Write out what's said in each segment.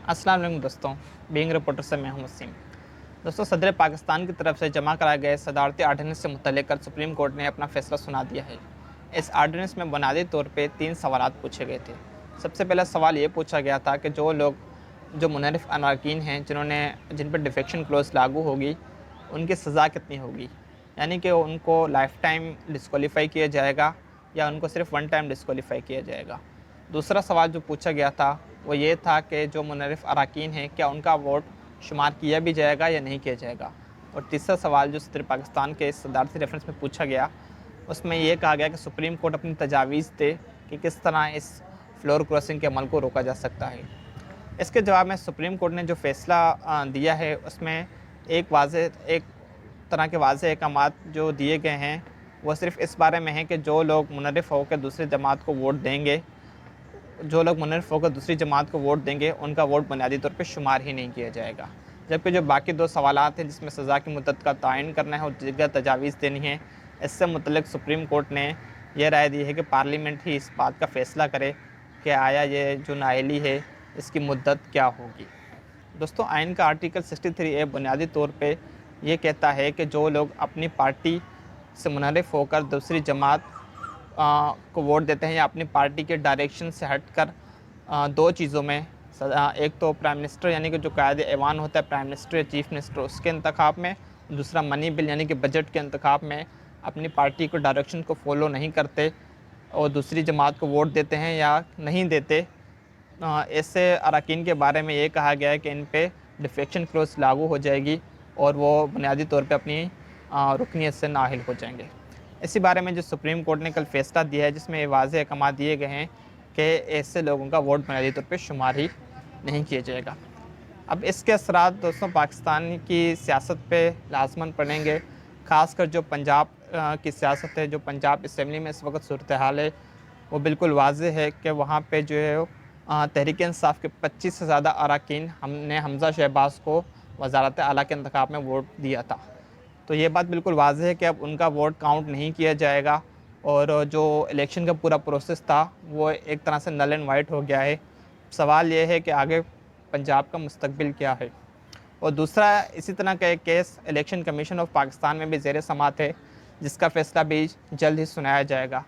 अस्सलाम वालेकुम दोस्तों, बीइंग रिपोर्टर से मैं हूं वसीम। दोस्तों, सदर पाकिस्तान की तरफ से जमा कराए गए सदारती आर्डिनेंस से मुतल्लिक कल सुप्रीम कोर्ट ने अपना फैसला सुना दिया है। इस आर्डिनेंस में बुनियादी तौर पे 3 सवालात पूछे गए थे। सबसे पहला सवाल ये पूछा गया था कि जो मुनहरिफ अरकान हैं जिन पर डिफेक्शन क्लॉज लागू होगी, उनकी सज़ा कितनी होगी, यानी कि उनको लाइफ टाइम डिस्क्वालीफाई किया जाएगा या उनको सिर्फ वन टाइम डिस्क्वालीफाई किया जाएगा। दूसरा सवाल जो पूछा गया था वो ये था कि जो मुनहरिफ अरकान हैं, क्या उनका वोट शुमार किया भी जाएगा या नहीं किया जाएगा। और तीसरा सवाल जो सदर पाकिस्तान के सदारती रेफरेंस में पूछा गया, उसमें ये कहा गया कि सुप्रीम कोर्ट अपनी तजावीज़ दे कि किस तरह इस फ्लोर क्रॉसिंग के अमल को रोका जा सकता है। इसके जवाब में सुप्रीम कोर्ट ने जो फ़ैसला दिया है, उसमें एक तरह के वाज़ेह अहकामात जो दिए गए हैं वो सिर्फ़ इस बारे में है कि जो लोग मुनहरिफ होकर दूसरी जमात को वोट देंगे उनका वोट बुनियादी तौर पे शुमार ही नहीं किया जाएगा। जबकि जो बाकी 2 सवालात हैं जिसमें सज़ा की मुद्दत का तयन करना है और जगह तजावीज़ देनी है, इससे मुतल्लिक़ सुप्रीम कोर्ट ने यह राय दी है कि पार्लियामेंट ही इस बात का फ़ैसला करे कि आया ये जो नाअहली है इसकी मुद्दत क्या होगी। दोस्तों, आइन का आर्टिकल 63A बुनियादी तौर पे ये कहता है कि जो लोग अपनी पार्टी से मुनहरिफ होकर दूसरी जमात को वोट देते हैं या अपनी पार्टी के डायरेक्शन से हटकर 2 चीज़ों में एक तो प्राइम मिनिस्टर यानी कि जो कायदे ऐवान होता है प्राइम मिनिस्टर या चीफ मिनिस्टर, उसके इंतखाब में, दूसरा मनी बिल यानी कि बजट के इंतखाब में अपनी पार्टी को डायरेक्शन को फॉलो नहीं करते और दूसरी जमात को वोट देते हैं या नहीं देते, ऐसे अरकान के बारे में ये कहा गया है कि इन पे डिफेक्शन क्लॉज लागू हो जाएगी और वो बुनियादी तौर पे अपनी रुकनीत से नाअहल हो जाएंगे। इसी बारे में जो सुप्रीम कोर्ट ने कल फ़ैसला दिया है, जिसमें वाज़ेह अहकाम दिए गए हैं कि ऐसे लोगों का वोट बुनियादी तौर पे शुमार ही नहीं किया जाएगा। अब इसके असरात दोस्तों पाकिस्तान की सियासत पे लाज़मन पड़ेंगे, ख़ासकर जो पंजाब की सियासत है, जो पंजाब असम्बली में इस वक्त सूरत हाल है, वो बिल्कुल वाज़ेह है कि वहाँ पे जो है तहरीक इंसाफ के 25 से ज़्यादा अरकान हमने हमज़ा शहबाज को वज़ारत आला के इंतखाब में वोट दिया था। तो ये बात बिल्कुल वाज़ेह है कि अब उनका वोट काउंट नहीं किया जाएगा और जो इलेक्शन का पूरा प्रोसेस था वो एक तरह से नल एंड वाइट हो गया है। सवाल ये है कि आगे पंजाब का मुस्तकबिल क्या है। और दूसरा, इसी तरह का एक case election commission of Pakistan में भी ज़ेर समात है, जिसका फ़ैसला भी जल्द ही सुनाया जाएगा।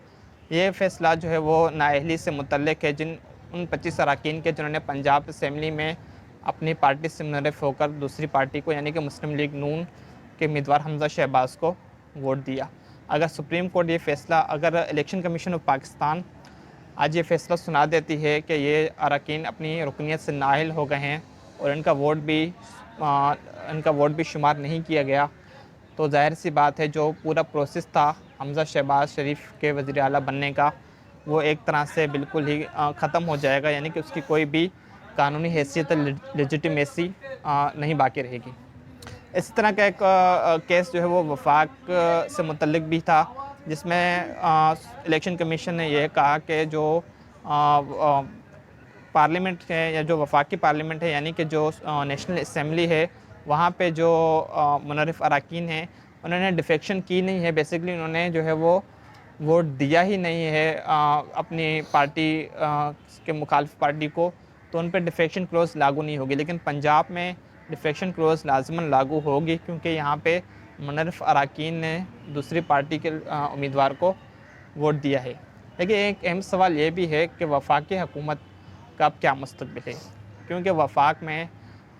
ये फ़ैसला जो है वो नाअहली से मुतल्लिक़ है, उन 25 अरकान के जिन्होंने पंजाब असम्बली में अपनी पार्टी से मुनहरिफ होकर दूसरी पार्टी को यानी कि मुस्लिम लीग नून के उम्मीदवार हमज़ा शहबाज को वोट दिया। अगर सुप्रीम कोर्ट अगर इलेक्शन कमीशन ऑफ पाकिस्तान आज ये फ़ैसला सुना देती है कि ये अरकान अपनी रुकनीत से नाअहल हो गए हैं और इनका वोट भी शुमार नहीं किया गया, तो ज़ाहिर सी बात है जो पूरा प्रोसेस था हमज़ा शहबाज शरीफ के वज़ीर आला बनने का, वो एक तरह से बिल्कुल ही ख़त्म हो जाएगा, यानी कि उसकी कोई भी कानूनी हैसियत लेजिटिमेसी नहीं बाकी रहेगी। इस तरह का एक केस जो है वो वफाक से मुतल्लिक़ भी था, जिसमें इलेक्शन कमीशन ने यह कहा कि जो पार्लियामेंट है या जो वफाकी पार्लियामेंट है यानी कि जो नेशनल असम्बली है, वहाँ पे जो मुनहरिफ अरकान हैं उन्होंने डिफेक्शन की नहीं है। बेसिकली उन्होंने जो है वो वोट दिया ही नहीं है अपनी पार्टी के मुखालिफ पार्टी को, तो उन पर डिफेक्शन क्लॉज लागू नहीं होगी। लेकिन पंजाब में डिफेक्शन क्लॉज लाजमन लागू होगी, क्योंकि यहाँ पे मुनहरिफ अरकान ने दूसरी पार्टी के उम्मीदवार को वोट दिया है। लेकिन एक अहम सवाल ये भी है कि वफाकी हुकूमत का अब क्या मुस्तकबिल है, क्योंकि वफाक में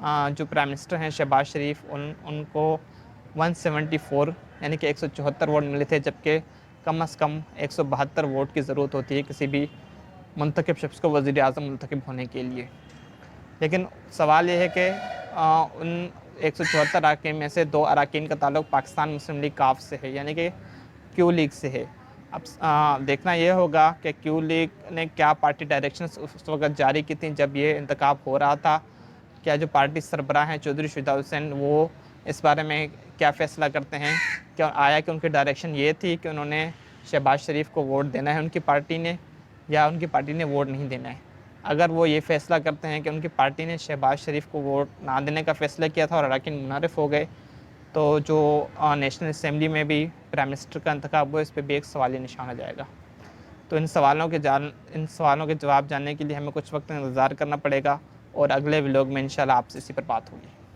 जो प्राइम मिनिस्टर हैं शहबाज शरीफ, उनको 174 यानी कि 174 वोट मिले थे, जबकि कम से कम 172 वोट की ज़रूरत होती है किसी भी मुंतखब शख्स को वज़ीर आज़म मुंतखब होने के लिए। लेकिन सवाल ये है कि उन 174 अरकान में से 2 अरकान का ताल्लुक़ पाकिस्तान मुस्लिम लीग काफ से है, यानी कि क्यू लीग से है। अब देखना ये होगा कि क्यू लीग ने क्या पार्टी डायरेक्शंस उस वक्त जारी की थी जब ये इंतखाब हो रहा था। क्या जो पार्टी सरबराह हैं चौधरी शुजा हुसैन, वो इस बारे में क्या फ़ैसला करते हैं? क्या आया कि उनकी डायरेक्शन ये थी कि उन्होंने शहबाज शरीफ को वोट देना है उनकी पार्टी ने, या उनकी पार्टी ने वोट नहीं देना है? अगर वो ये फ़ैसला करते हैं कि उनकी पार्टी ने शहबाज शरीफ को वोट ना देने का फ़ैसला किया था और अरकान मुनहरिफ हो गए, तो जो नेशनल असम्बली में भी प्राइम मिनिस्टर का इंतखाब हुआ, इस पर भी एक सवाली निशान आ जाएगा। तो इन सवालों के जवाब जानने के लिए हमें कुछ वक्त इंतज़ार करना पड़ेगा اور اگلے ولاگ میں انشاءاللہ آپ سے اسی پر بات ہوگی.